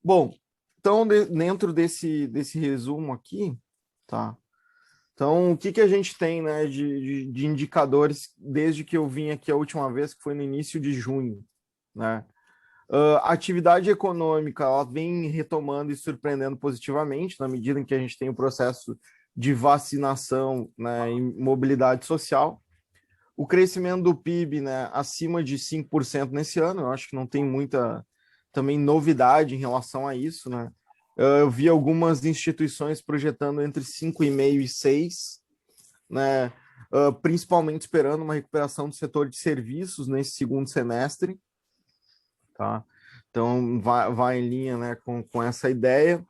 Bom, então, dentro desse resumo aqui, tá? Então, o que que a gente tem, né, de indicadores desde que eu vim aqui a última vez, que foi no início de junho, né? A atividade econômica, ela vem retomando e surpreendendo positivamente, na medida em que a gente tem o processo de vacinação, né, e mobilidade social. O crescimento do PIB, né, acima de 5% nesse ano, eu acho que não tem muita também novidade em relação a isso, né? Eu vi algumas instituições projetando entre 5,5 e 6, né? Principalmente esperando uma recuperação do setor de serviços nesse segundo semestre, tá? Então, vai em linha, né, com essa ideia.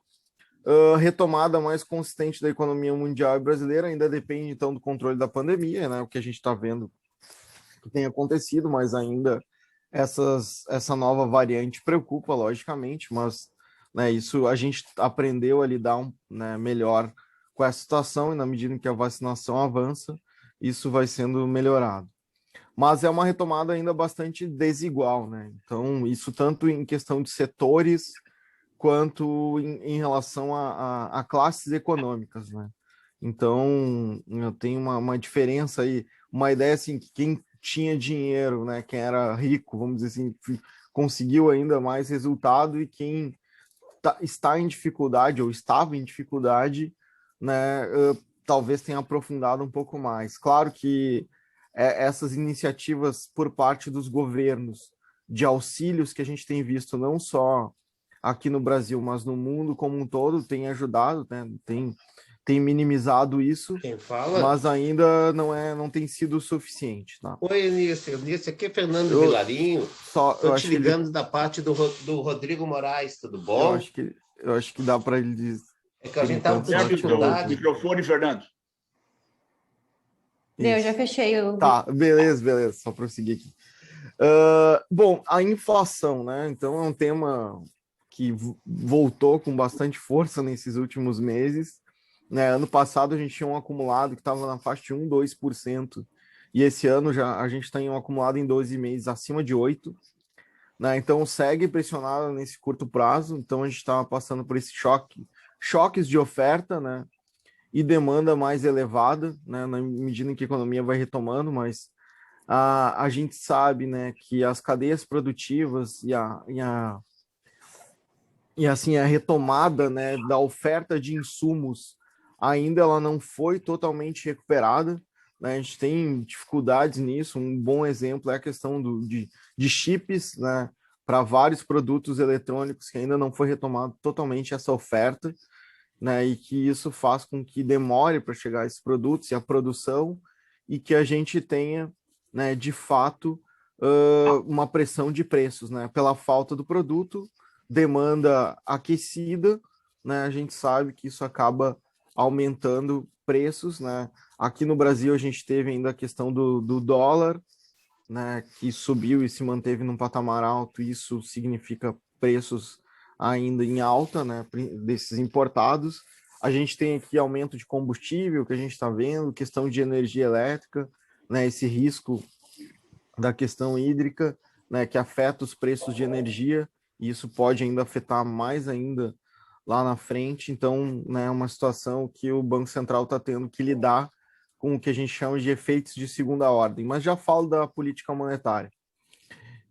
Retomada mais consistente da economia mundial e brasileira ainda depende, então, do controle da pandemia, né? O que a gente está vendo que tem acontecido, mas ainda essa nova variante preocupa, logicamente, mas, né, isso a gente aprendeu a lidar né, melhor com essa situação e na medida em que a vacinação avança, isso vai sendo melhorado. Mas é uma retomada ainda bastante desigual, né? Então, isso tanto em questão de setores quanto em relação a classes econômicas, né? Então, eu tenho uma diferença aí, uma ideia assim, que quem tinha dinheiro, né, quem era rico, vamos dizer assim, conseguiu ainda mais resultado e quem está em dificuldade ou estava em dificuldade, né, talvez tenha aprofundado um pouco mais. Claro que essas iniciativas por parte dos governos de auxílios que a gente tem visto não só aqui no Brasil, mas no mundo como um todo, tem ajudado, né? Tem minimizado isso, Quem fala? mas ainda não tem sido o suficiente, tá? Oi, Eunice, aqui é Fernando Vilarinho. Eu Estou te acho que ele, ligando da parte do Rodrigo Moraes, tudo eu bom? acho que eu acho que dá para ele É que a por gente estava enquanto com só Feche o te teu dificuldade. ouvir. microfone, Fernando. Deu, já Isso. fechei o Tá, beleza, só prosseguir aqui. Bom, a inflação, né? Então é um tema que voltou com bastante força nesses últimos meses. Né? Ano passado a gente tinha um acumulado que estava na faixa de 1, 2%, e esse ano já a gente está em um acumulado em 12 meses acima de 8%. Né? Então segue pressionado nesse curto prazo, então a gente está passando por esse choques de oferta, né? E demanda mais elevada, né? Na medida em que a economia vai retomando, mas a gente sabe, né, que as cadeias produtivas e assim a retomada, né, da oferta de insumos ainda ela não foi totalmente recuperada, né? A gente tem dificuldades nisso. Um bom exemplo é a questão de chips, né, para vários produtos eletrônicos que ainda não foi retomado totalmente essa oferta, né, e que isso faz com que demore para chegar esses produtos e a produção e que a gente tenha, né, de fato, uma pressão de preços, né, pela falta do produto, demanda aquecida, né, a gente sabe que isso acaba aumentando preços, né. Aqui no Brasil a gente teve ainda a questão do dólar, né, que subiu e se manteve num patamar alto, isso significa preços ainda em alta, né, desses importados. A gente tem aqui aumento de combustível que a gente está vendo, questão de energia elétrica, né, esse risco da questão hídrica, né, que afeta os preços de energia, e isso pode ainda afetar mais ainda lá na frente. Então, né, é uma situação que o Banco Central está tendo que lidar com o que a gente chama de efeitos de segunda ordem. Mas já falo da política monetária.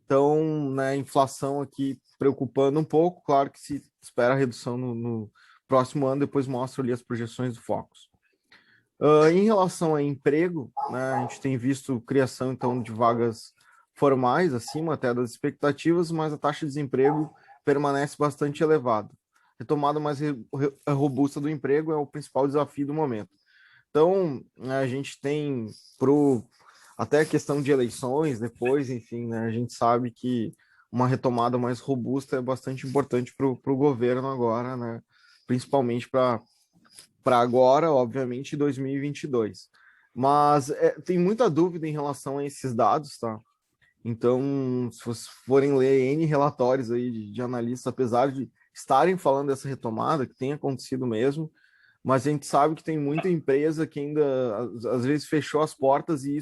Então, né, inflação aqui preocupando um pouco, claro que se espera a redução no próximo ano, depois mostro ali as projeções do Focus. Em relação a emprego, né, a gente tem visto criação então de vagas formais acima até das expectativas, mas a taxa de desemprego permanece bastante elevada. Retomada mais robusta do emprego é o principal desafio do momento. Então, a gente tem até a questão de eleições depois, enfim, né, a gente sabe que uma retomada mais robusta é bastante importante para o governo agora, né, principalmente para agora, obviamente, 2022. Mas tem muita dúvida em relação a esses dados, tá? Então, se vocês forem ler N relatórios aí de analistas, apesar de estarem falando dessa retomada, que tem acontecido mesmo, mas a gente sabe que tem muita empresa que ainda, às vezes, fechou as portas e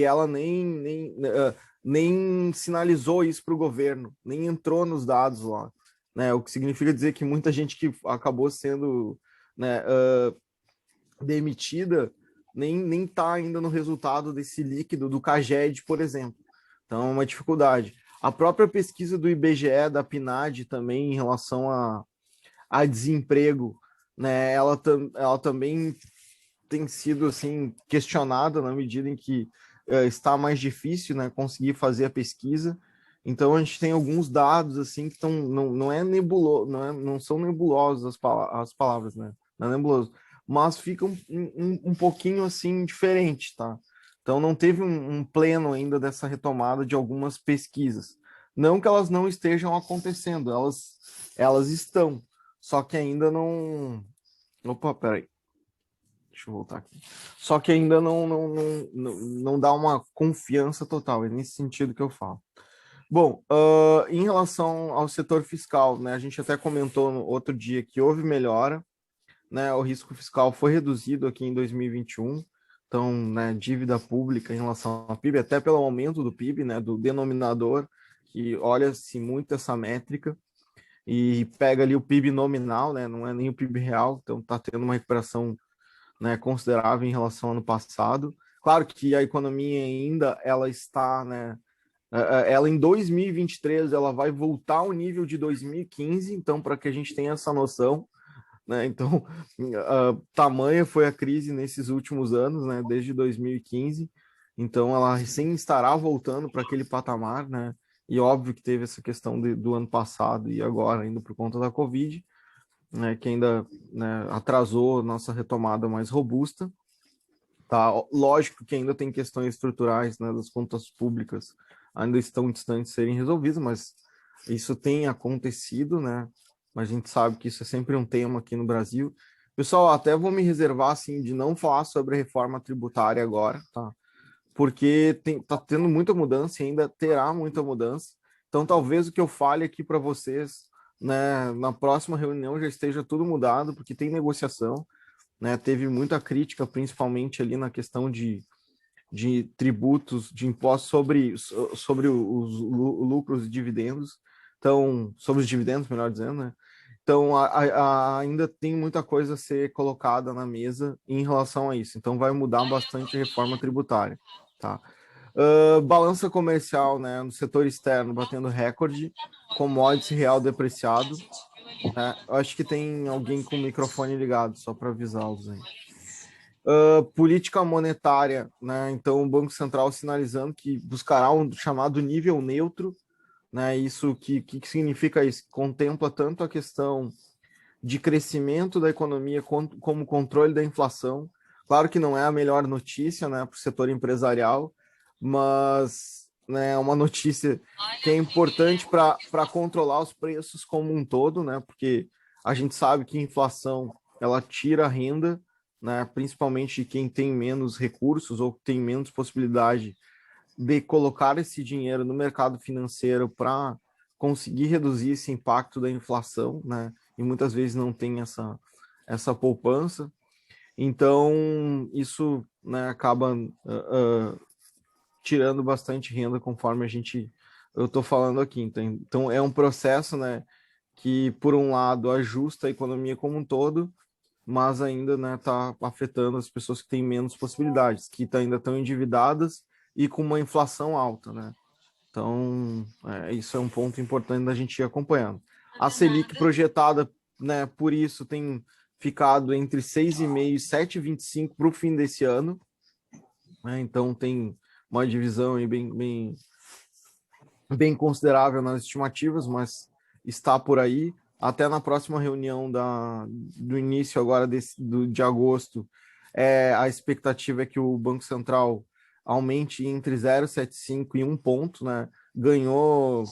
ela nem sinalizou isso para o governo, nem entrou nos dados lá. né? O que significa dizer que muita gente que acabou sendo, né, demitida nem está ainda no resultado desse líquido do CAGED, por exemplo. Então, é uma dificuldade. A própria pesquisa do IBGE, da PNAD também, em relação a desemprego, né, ela também tem sido assim questionada na medida em que está mais difícil, né, conseguir fazer a pesquisa. Então a gente tem alguns dados assim que estão não é nebuloso, não são nebulosos as palavras, né? Não é nebuloso, mas ficam um pouquinho assim diferente, tá? Então não teve um pleno ainda dessa retomada de algumas pesquisas. Não que elas não estejam acontecendo, elas estão, só que ainda não. Opa, peraí. Deixa eu voltar aqui. Só que ainda não dá uma confiança total, é nesse sentido que eu falo. Bom, em relação ao setor fiscal, né, a gente até comentou no outro dia que houve melhora, né, o risco fiscal foi reduzido aqui em 2021, então, né, dívida pública em relação ao PIB, até pelo aumento do PIB, né, do denominador, que olha-se muito essa métrica, e pega ali o PIB nominal, né, não é nem o PIB real, então está tendo uma recuperação, né, considerável em relação ao ano passado. Claro que a economia ainda ela está, né, ela em 2023 ela vai voltar ao nível de 2015, então para que a gente tenha essa noção, né, então tamanha foi a crise nesses últimos anos, né, desde 2015, então ela recém estará voltando para aquele patamar, né, e óbvio que teve essa questão do ano passado e agora ainda por conta da Covid, né, que ainda, né, atrasou nossa retomada mais robusta. Tá? Lógico que ainda tem questões estruturais, né, das contas públicas ainda estão distantes de serem resolvidas, mas isso tem acontecido, né? Mas a gente sabe que isso é sempre um tema aqui no Brasil. Pessoal, até vou me reservar assim de não falar sobre a reforma tributária agora, tá? Porque tá tendo muita mudança e ainda terá muita mudança. Então, talvez o que eu fale aqui para vocês, né, na próxima reunião já esteja tudo mudado, porque tem negociação, né? Teve muita crítica, principalmente ali na questão de tributos, de impostos sobre os lucros e dividendos. Então, sobre os dividendos, melhor dizendo, né? Então, ainda tem muita coisa a ser colocada na mesa em relação a isso. Então, vai mudar bastante a reforma tributária, tá? Balança comercial, né, no setor externo batendo recorde, commodities real depreciado, né? Eu acho que tem alguém com o microfone ligado, só para avisá-los aí. Política monetária, né? Então, o Banco Central sinalizando que buscará um chamado nível neutro, né? Isso que significa isso? Contempla tanto a questão de crescimento da economia como controle da inflação. Claro que não é a melhor notícia, né, para o setor empresarial, mas, né, é uma notícia que é importante para controlar os preços como um todo, né, porque a gente sabe que a inflação ela tira a renda, né, principalmente de quem tem menos recursos ou tem menos possibilidade de colocar esse dinheiro no mercado financeiro para conseguir reduzir esse impacto da inflação, né? E muitas vezes não tem essa poupança. Então, isso, né, acaba tirando bastante renda conforme eu estou falando aqui. Então, é um processo, né, que, por um lado, ajusta a economia como um todo, mas ainda, né, está afetando as pessoas que têm menos possibilidades, que ainda estão endividadas e com uma inflação alta, né? Então, isso é um ponto importante da gente ir acompanhando. A Selic projetada, né, por isso tem ficado entre 6,5 e 7,25 para o fim desse ano, né? Então tem uma divisão aí bem considerável nas estimativas, mas está por aí. Até na próxima reunião do início agora de agosto, a expectativa é que o Banco Central aumente entre 0,75 e 1 ponto, né? Ganhou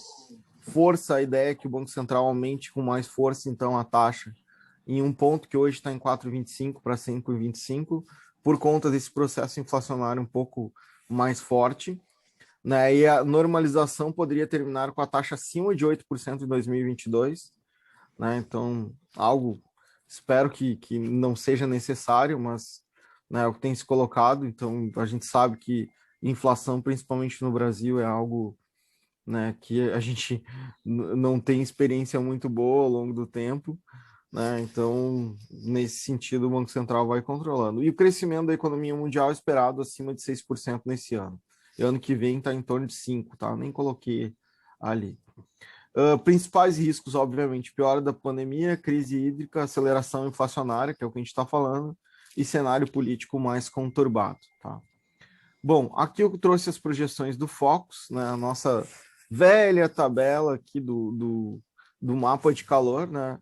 força a ideia que o Banco Central aumente com mais força, então, a taxa em 1 ponto, que hoje está em 4,25 para 5,25, por conta desse processo inflacionário um pouco mais forte, né? E a normalização poderia terminar com a taxa acima de 8% em 2022, né? Então, algo, espero que não seja necessário, mas, né, é o que tem se colocado. Então, a gente sabe que inflação, principalmente no Brasil, é algo né, que a gente não tem experiência muito boa ao longo do tempo, né? Então, nesse sentido, o Banco Central vai controlando. E o crescimento da economia mundial é esperado acima de 6% nesse ano. E ano que vem está em torno de 5%, tá? Nem coloquei ali. Principais riscos, obviamente, piora da pandemia, crise hídrica, aceleração inflacionária, que é o que a gente está falando, e cenário político mais conturbado, tá? Bom, aqui eu trouxe as projeções do Focus, né? A nossa velha tabela aqui do mapa de calor, né?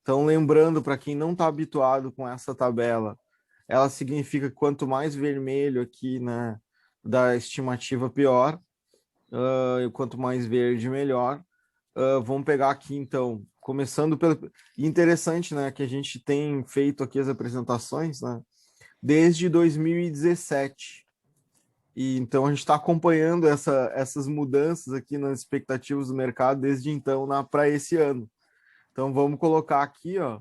Então, lembrando, para quem não está habituado com essa tabela, ela significa que quanto mais vermelho aqui, né, da estimativa, pior, e quanto mais verde, melhor. Vamos pegar aqui, então, começando pelo... Interessante, né, que a gente tem feito aqui as apresentações, né, desde 2017. E então a gente está acompanhando essas mudanças aqui nas expectativas do mercado desde então para esse ano. Então vamos colocar aqui, ó,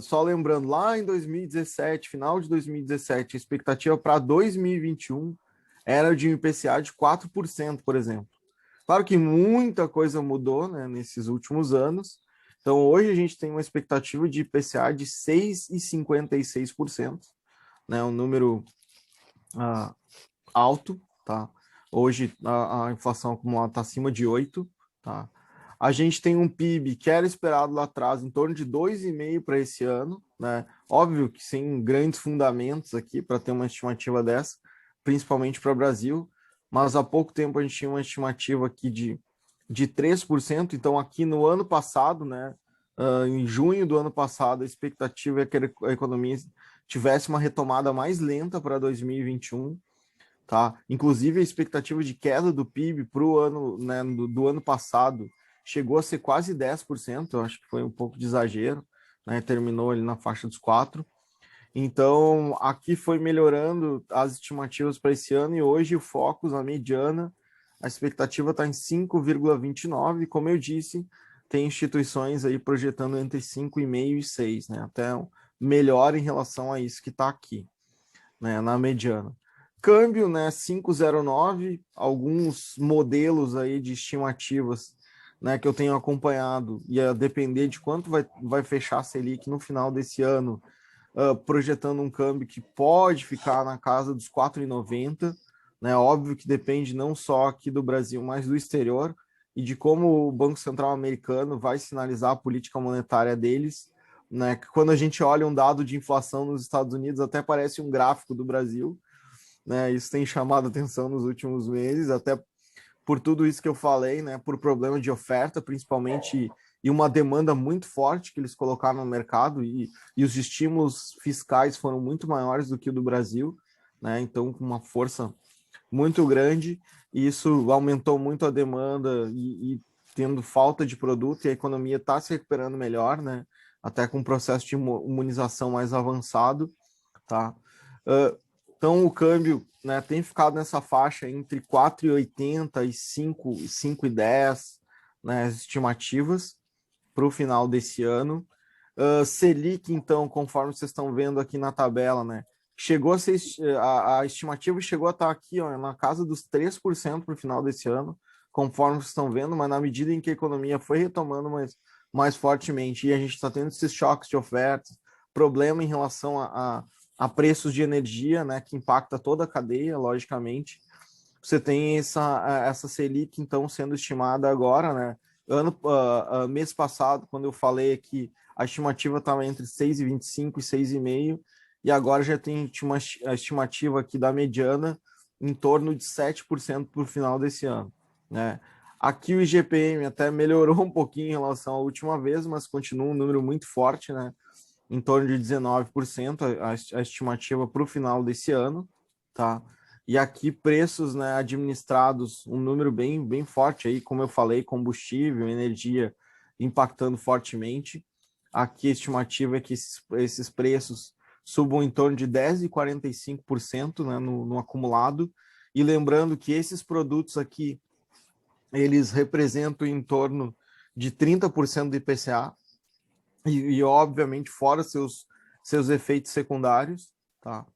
só lembrando, lá em 2017, final de 2017, a expectativa para 2021 era de um IPCA de 4%, por exemplo. Claro que muita coisa mudou, né, nesses últimos anos. Então hoje a gente tem uma expectativa de IPCA de 6,56%, né, um número alto, tá? Hoje a inflação acumulada está acima de 8, tá? A gente tem um PIB que era esperado lá atrás em torno de 2,5 para esse ano, né? Óbvio que sem grandes fundamentos aqui para ter uma estimativa dessa, principalmente para o Brasil, mas há pouco tempo a gente tinha uma estimativa aqui de 3%, então aqui no ano passado, né, em junho do ano passado, a expectativa é que a economia tivesse uma retomada mais lenta para 2021, tá? Inclusive a expectativa de queda do PIB para o ano, né, do ano passado chegou a ser quase 10%, eu acho que foi um pouco de exagero, né? Terminou ali na faixa dos 4%. Então, aqui foi melhorando as estimativas para esse ano e hoje o Focus, a mediana, a expectativa está em 5,29, como eu disse, tem instituições aí projetando entre 5,5 e 6, né? Até melhor em relação a isso que está aqui, né, na mediana. Câmbio, né, 5,09, alguns modelos aí de estimativas, né, que eu tenho acompanhado, e a depender de quanto vai fechar a Selic no final desse ano, projetando um câmbio que pode ficar na casa dos 4,90, né, óbvio que depende não só aqui do Brasil, mas do exterior, e de como o Banco Central americano vai sinalizar a política monetária deles, né, que quando a gente olha um dado de inflação nos Estados Unidos, até parece um gráfico do Brasil, né? Isso tem chamado atenção nos últimos meses, até por tudo isso que eu falei, né? Por problema de oferta, principalmente, e uma demanda muito forte que eles colocaram no mercado, e os estímulos fiscais foram muito maiores do que o do Brasil, né? Então, com uma força muito grande, e isso aumentou muito a demanda e tendo falta de produto, e a economia está se recuperando melhor, né? Até com um processo de imunização mais avançado, tá? Então, o câmbio, né, tem ficado nessa faixa entre 4,80 e 5,10, né, as estimativas para o final desse ano. Selic, então, conforme vocês estão vendo aqui na tabela, né, chegou a ser, a estimativa chegou a estar aqui, ó, na casa dos 3% para o final desse ano, conforme vocês estão vendo, mas na medida em que a economia foi retomando mais fortemente, e a gente está tendo esses choques de ofertas, problema em relação a preços de energia, né, que impacta toda a cadeia, logicamente. Você tem essa Selic, então, sendo estimada agora, né? Mês passado, quando eu falei que a estimativa estava entre 6,25 e 6,5, e agora já tem a estimativa aqui da mediana em torno de 7% para o final desse ano, né? Aqui o IGPM até melhorou um pouquinho em relação à última vez, mas continua um número muito forte, né? Em torno de 19% a estimativa para o final desse ano, tá? E aqui preços, né, administrados, um número bem forte aí, como eu falei, combustível, energia impactando fortemente. Aqui a estimativa é que esses preços subam em torno de 10,45%, né, no acumulado. E lembrando que esses produtos aqui, eles representam em torno de 30% do IPCA, e obviamente fora seus efeitos secundários, tá?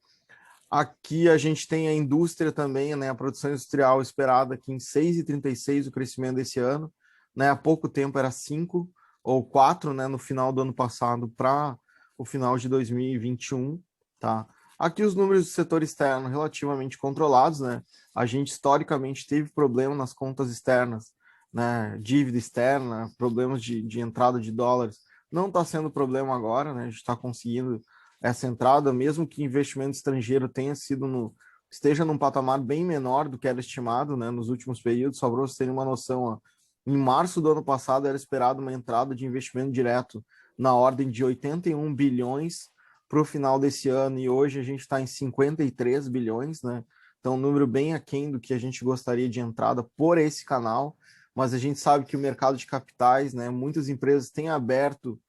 Aqui a gente tem a indústria também, né? A produção industrial esperada aqui em 6,36 o crescimento desse ano, né? Há pouco tempo era 5 ou 4, né? No final do ano passado para o final de 2021, tá? Aqui os números do setor externo relativamente controlados, né? A gente historicamente teve problema nas contas externas, né? Dívida externa, problemas de entrada de dólares. Não está sendo problema agora, né? A gente está conseguindo essa entrada, mesmo que investimento estrangeiro tenha sido esteja num patamar bem menor do que era estimado, né, nos últimos períodos. Só para vocês terem uma noção, ó, em março do ano passado era esperado uma entrada de investimento direto na ordem de 81 bilhões para o final desse ano, e hoje a gente está em 53 bilhões, né? Então, um número bem aquém do que a gente gostaria de entrada por esse canal, mas a gente sabe que o mercado de capitais, né, muitas empresas têm aberto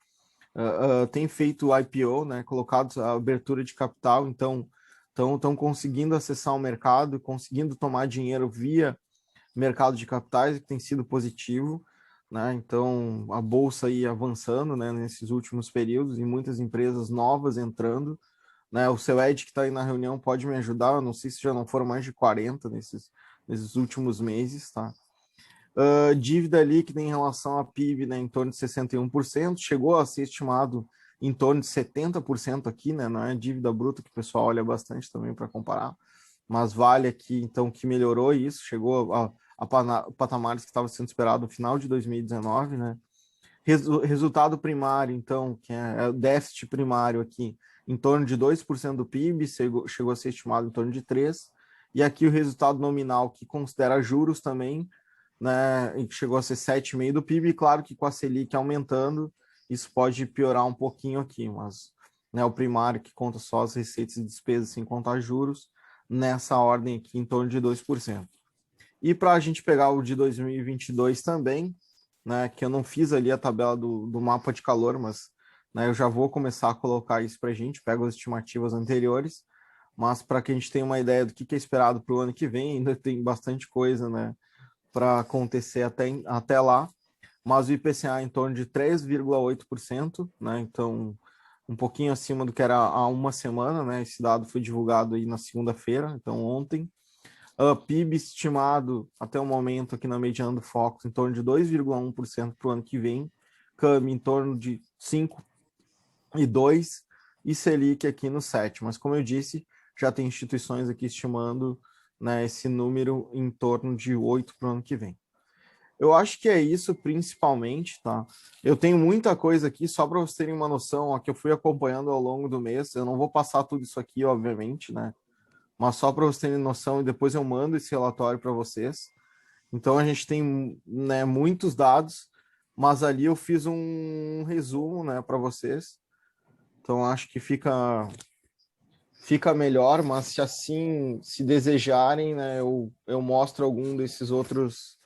tem feito IPO, né, colocado a abertura de capital, então estão conseguindo acessar o mercado, conseguindo tomar dinheiro via mercado de capitais, que tem sido positivo, né? Então a bolsa aí avançando, né, nesses últimos períodos e muitas empresas novas entrando, né? O seu Ed que está aí na reunião pode me ajudar, eu não sei se já não foram mais de 40 nesses últimos meses, tá? Dívida líquida em relação à PIB, né, em torno de 61%, chegou a ser estimado em torno de 70% aqui, né, não é dívida bruta que o pessoal olha bastante também para comparar, mas vale aqui, então, que melhorou isso, chegou a patamares que estava sendo esperado no final de 2019, né. Resultado primário, então, que é o déficit primário aqui, em torno de 2% do PIB, chegou a ser estimado em torno de 3%, e aqui o resultado nominal, que considera juros também, né, e que chegou a ser 7,5% do PIB, e claro que com a Selic aumentando, isso pode piorar um pouquinho aqui, mas né, o primário que conta só as receitas e despesas sem contar juros, nessa ordem aqui em torno de 2%. E para a gente pegar o de 2022 também, né, que eu não fiz ali a tabela do mapa de calor, mas né, eu já vou começar a colocar isso para a gente, pego as estimativas anteriores, mas para que a gente tenha uma ideia do que é esperado para o ano que vem, ainda tem bastante coisa, né, para acontecer até lá, mas o IPCA em torno de 3,8%, né? Então, um pouquinho acima do que era há uma semana, né? Esse dado foi divulgado aí na segunda-feira, então ontem. PIB estimado até o momento aqui na mediana do Focus em torno de 2,1% para o ano que vem, CAMI em torno de 5,2% e Selic aqui no 7%. Mas como eu disse, já tem instituições aqui estimando, né, esse número em torno de 8% para o ano que vem. Eu acho que é isso principalmente, tá? Eu tenho muita coisa aqui, só para vocês terem uma noção, ó, que eu fui acompanhando ao longo do mês. Eu não vou passar tudo isso aqui, obviamente, né? Mas só para vocês terem noção, e depois eu mando esse relatório para vocês. Então a gente tem, né, muitos dados, mas ali eu fiz um resumo, né, para vocês. Então acho que fica melhor, mas se assim se desejarem, né, eu mostro algum desses outros,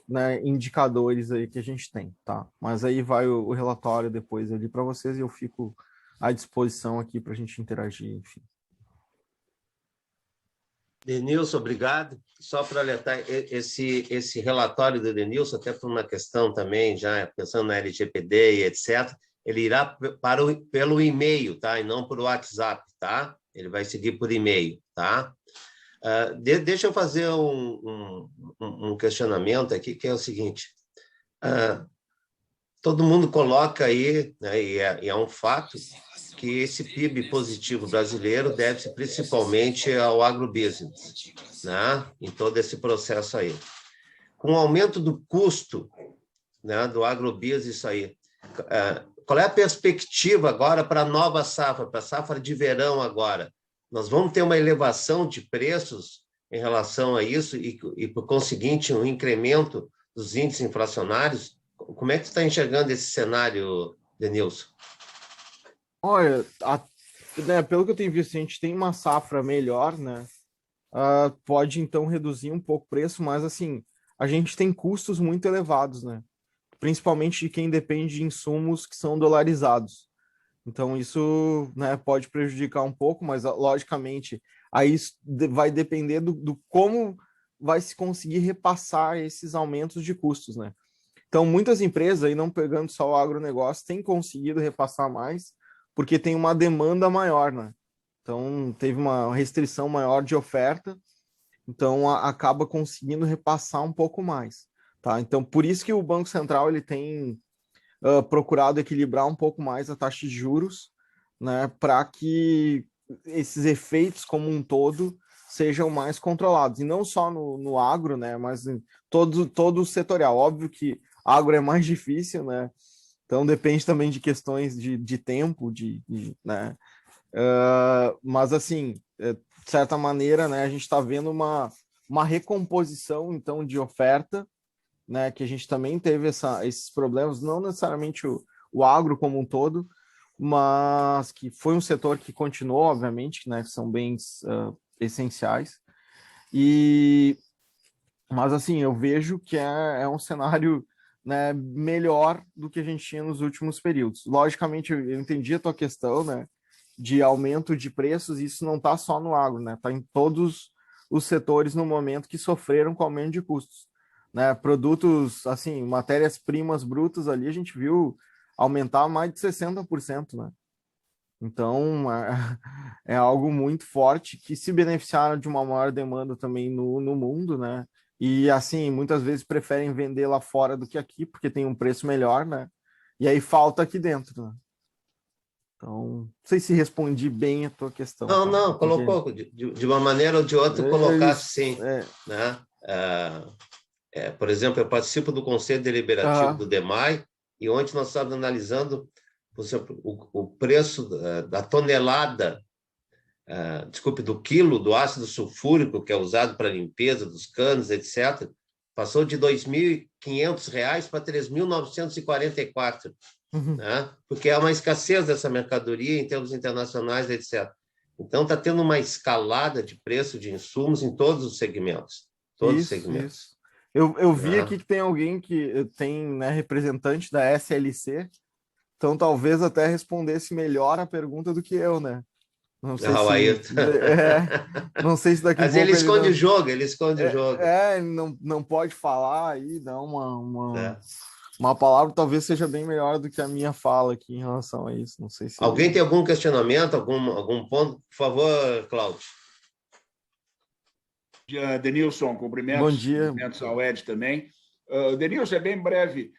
né, indicadores aí que a gente tem, tá? Mas aí vai o relatório depois ali para vocês e eu fico à disposição aqui para a gente interagir, enfim. Denilson, obrigado. Só para alertar, esse relatório do Denilson, até por uma questão também, já pensando na LGPD e etc., ele irá pelo e-mail, tá? E não por WhatsApp, tá? Ele vai seguir por e-mail, tá? Deixa eu fazer um questionamento aqui, que é o seguinte. Todo mundo coloca aí, né, e é um fato, que esse PIB positivo brasileiro deve-se principalmente ao agrobusiness, né, em todo esse processo aí. Com o aumento do custo, né, do agrobusiness aí, qual é a perspectiva agora para a nova safra, para a safra de verão agora? Nós vamos ter uma elevação de preços em relação a isso e por conseguinte, um incremento dos índices inflacionários? Como é que você está enxergando esse cenário, Denilson? Olha, né, pelo que eu tenho visto, a gente tem uma safra melhor, né? Pode então reduzir um pouco o preço, mas assim, a gente tem custos muito elevados, né? Principalmente de quem depende de insumos que são dolarizados. Então, isso, né, pode prejudicar um pouco, mas logicamente aí isso vai depender do como vai se conseguir repassar esses aumentos de custos, né? Então, muitas empresas, aí não pegando só o agronegócio, têm conseguido repassar mais, porque tem uma demanda maior, né? Então, teve uma restrição maior de oferta, então acaba conseguindo repassar um pouco mais, tá? Então, por isso que o Banco Central ele tem procurado equilibrar um pouco mais a taxa de juros, né, para que esses efeitos como um todo sejam mais controlados, e não só no agro, né, mas em todo o setorial. Óbvio que agro é mais difícil, né, então depende também de questões de tempo, né, mas assim, de certa maneira, né, a gente está vendo uma recomposição, então, de oferta, né, que a gente também teve esses problemas, não necessariamente o agro como um todo, mas que foi um setor que continuou, obviamente, né, que são bens essenciais. Mas assim, eu vejo que é um cenário, né, melhor do que a gente tinha nos últimos períodos. Logicamente, eu entendi a tua questão, né, de aumento de preços, e isso não está só no agro, né, está em todos os setores no momento que sofreram com aumento de custos, né, produtos, assim, matérias-primas brutas ali, a gente viu aumentar mais de 60%, né, então é algo muito forte que se beneficiaram de uma maior demanda também no mundo, né, e assim, muitas vezes preferem vender lá fora do que aqui, porque tem um preço melhor, né, e aí falta aqui dentro, né? Então, não sei se respondi bem a tua questão, Não, tá? não, Porque colocou de uma maneira ou de outra, é colocar isso, sim, né? Por exemplo, eu participo do Conselho Deliberativo aham, do DEMAI e ontem nós estávamos analisando, por exemplo, o preço da tonelada, desculpe, do quilo do ácido sulfúrico que é usado para limpeza dos canos, etc., passou de R$ 2.500 para 3.944, uhum, né? Porque há uma escassez dessa mercadoria em termos internacionais, etc. Então, está tendo uma escalada de preço de insumos em todos os isso. segmentos, Eu vi né? aqui que tem alguém que tem, né, representante da SLC, então talvez até respondesse melhor a pergunta do que eu, né? Não sei Ah, o se, Ayrton. não sei se daqui a Mas ele pouco ele esconde o não, jogo, ele esconde o jogo, ele não pode falar aí, dá né? uma palavra, talvez seja bem melhor do que a minha fala aqui em relação a isso. Não sei se Alguém ele. tem algum questionamento, algum ponto? Por favor, Cláudio. Dia, Denilson, Bom cumprimentos, dia. cumprimentos ao Ed também. Denilson, é bem breve.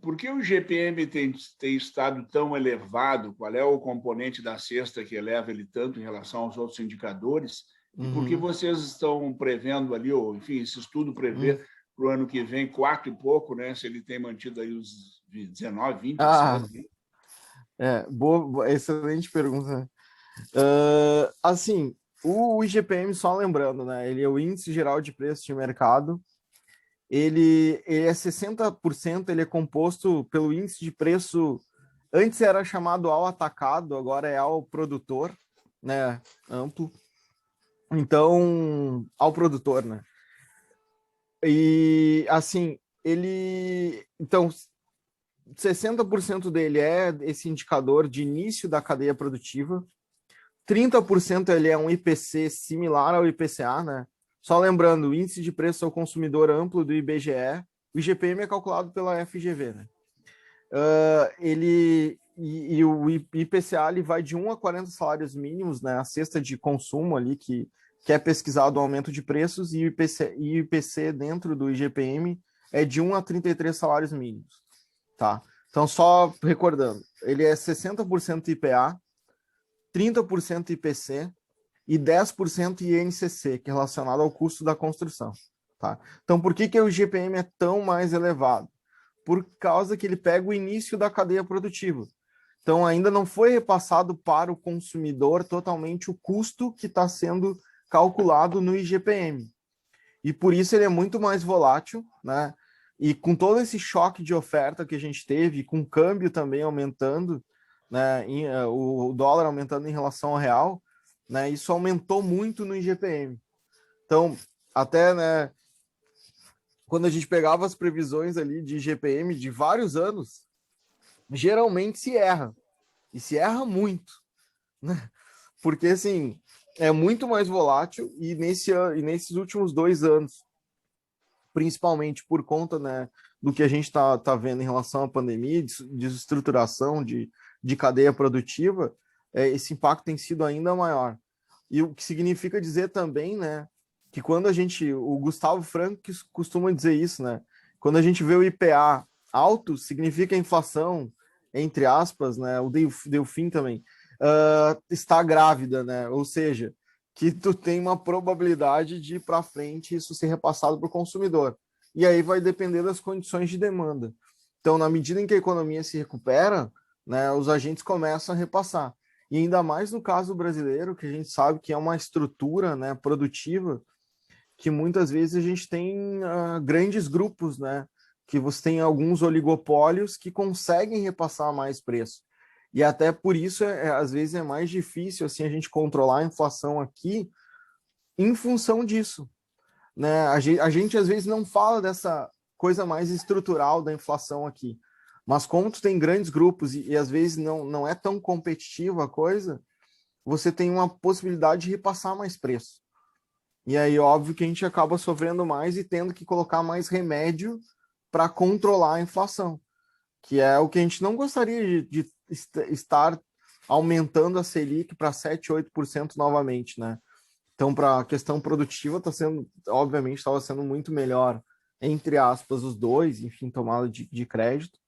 Por que o GPM tem estado tão elevado? Qual é o componente da cesta que eleva ele tanto em relação aos outros indicadores? E por que Uhum, vocês estão prevendo ali, ou enfim, esse estudo uhum. prevê para o ano que vem 4 e pouco, né? Se ele tem mantido aí os 19, 20 esse Ah, ano? excelente pergunta. Assim, o IGPM, só lembrando, né? Ele é o Índice Geral de Preços de Mercado. Ele é 60%, ele é composto pelo índice de preço. Antes era chamado ao atacado, agora é ao produtor, né? Amplo. Então, ao produtor, né? E assim, então, 60% dele é esse indicador de início da cadeia produtiva, 30% ele é um IPC similar ao IPCA, né? Só lembrando, o índice de preço ao consumidor amplo do IBGE, o IGPM é calculado pela FGV, né? E o IPCA ele vai de 1 a 40 salários mínimos, né? A cesta de consumo ali que é pesquisado o aumento de preços, e o IPC dentro do IGPM é de 1 a 33 salários mínimos, tá? Então, só recordando, ele é 60% IPA, 30% IPC e 10% INCC, que é relacionado ao custo da construção, tá? Então, por que o IGPM é tão mais elevado? Por causa que ele pega o início da cadeia produtiva. Então, ainda não foi repassado para o consumidor totalmente o custo que está sendo calculado no IGPM. E por isso ele é muito mais volátil, né? E com todo esse choque de oferta que a gente teve, com o câmbio também aumentando, né? O dólar aumentando em relação ao real, né? Isso aumentou muito no IGPM. Então, até, né, quando a gente pegava as previsões ali de IGPM de vários anos, geralmente se erra. E se erra muito, né? Porque, assim, é muito mais volátil e nesses últimos 2 anos, principalmente por conta, né, do que a gente tá vendo em relação à pandemia, desestruturação de cadeia produtiva, esse impacto tem sido ainda maior. E o que significa dizer também, né, que quando o Gustavo Franco costuma dizer isso, né, quando a gente vê o IPA alto, significa a inflação, entre aspas, né, o Delfim também, está grávida, né, ou seja, que tu tem uma probabilidade de ir para frente isso ser repassado para o consumidor. E aí vai depender das condições de demanda. Então, na medida em que a economia se recupera, né, os agentes começam a repassar. E ainda mais no caso brasileiro, que a gente sabe que é uma estrutura, né, produtiva, que muitas vezes a gente tem grandes grupos, né, que você tem alguns oligopólios que conseguem repassar mais preço. E até por isso, às vezes, é mais difícil assim, a gente controlar a inflação aqui em função disso. Né? A gente, às vezes, não fala dessa coisa mais estrutural da inflação aqui. Mas como tu tem grandes grupos e às vezes não é tão competitiva a coisa, você tem uma possibilidade de repassar mais preço. E aí, óbvio que a gente acaba sofrendo mais e tendo que colocar mais remédio para controlar a inflação, que é o que a gente não gostaria de estar aumentando a Selic para 7, 8% novamente, né? Então, para a questão produtiva, obviamente, estava sendo muito melhor, entre aspas, os dois, enfim, tomada de crédito.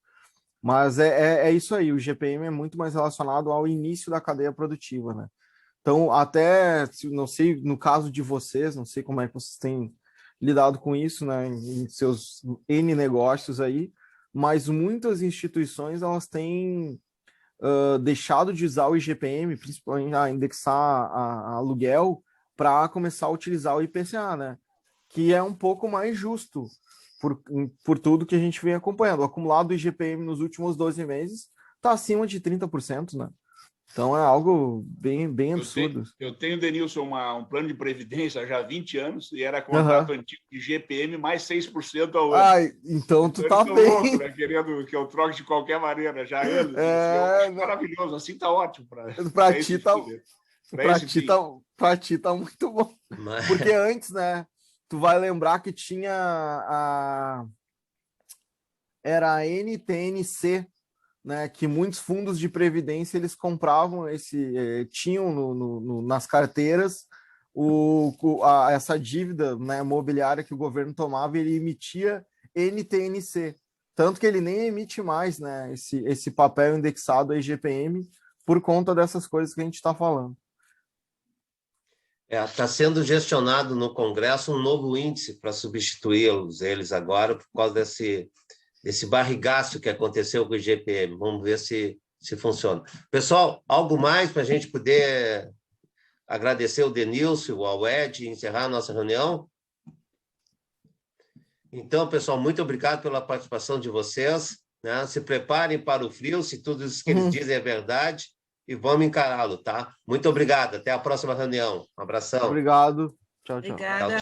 Mas é isso aí, o GPM é muito mais relacionado ao início da cadeia produtiva, né? Então, até, não sei, no caso de vocês, não sei como é que vocês têm lidado com isso, né, em seus N negócios aí, mas muitas instituições, elas têm deixado de usar o IGPM, principalmente a indexar a aluguel, para começar a utilizar o IPCA, né? Que é um pouco mais justo por tudo que a gente vem acompanhando. O acumulado do IGPM nos últimos 12 meses está acima de 30%, né? Então é algo bem absurdo. Eu tenho, Denilson, um plano de previdência já há 20 anos e era contrato antigo de GPM mais 6% ao ano. Ai, então tu tá bem. Louco, né? Querendo que eu troque de qualquer maneira já há anos. Eu acho maravilhoso, assim tá ótimo. Pra ti tá muito bom. Mas... Porque antes, né, tu vai lembrar que tinha era a NTNC, né, que muitos fundos de previdência eles compravam tinham nas carteiras essa dívida, né, imobiliária que o governo tomava, ele emitia NTNC, tanto que ele nem emite mais, né, esse papel indexado a IGPM por conta dessas coisas que a gente está falando. Está sendo gestionado no Congresso um novo índice para substituí-los agora por causa desse barrigaço que aconteceu com o IGPM. Vamos ver se funciona. Pessoal, algo mais para a gente poder agradecer o Denilson, ao Ed e encerrar a nossa reunião? Então, pessoal, muito obrigado pela participação de vocês. Né? Se preparem para o frio, se tudo isso que eles dizem é verdade, e vamos encará-lo, tá? Muito obrigado. Até a próxima reunião. Um abração. Obrigado. Tchau, tchau. Obrigada.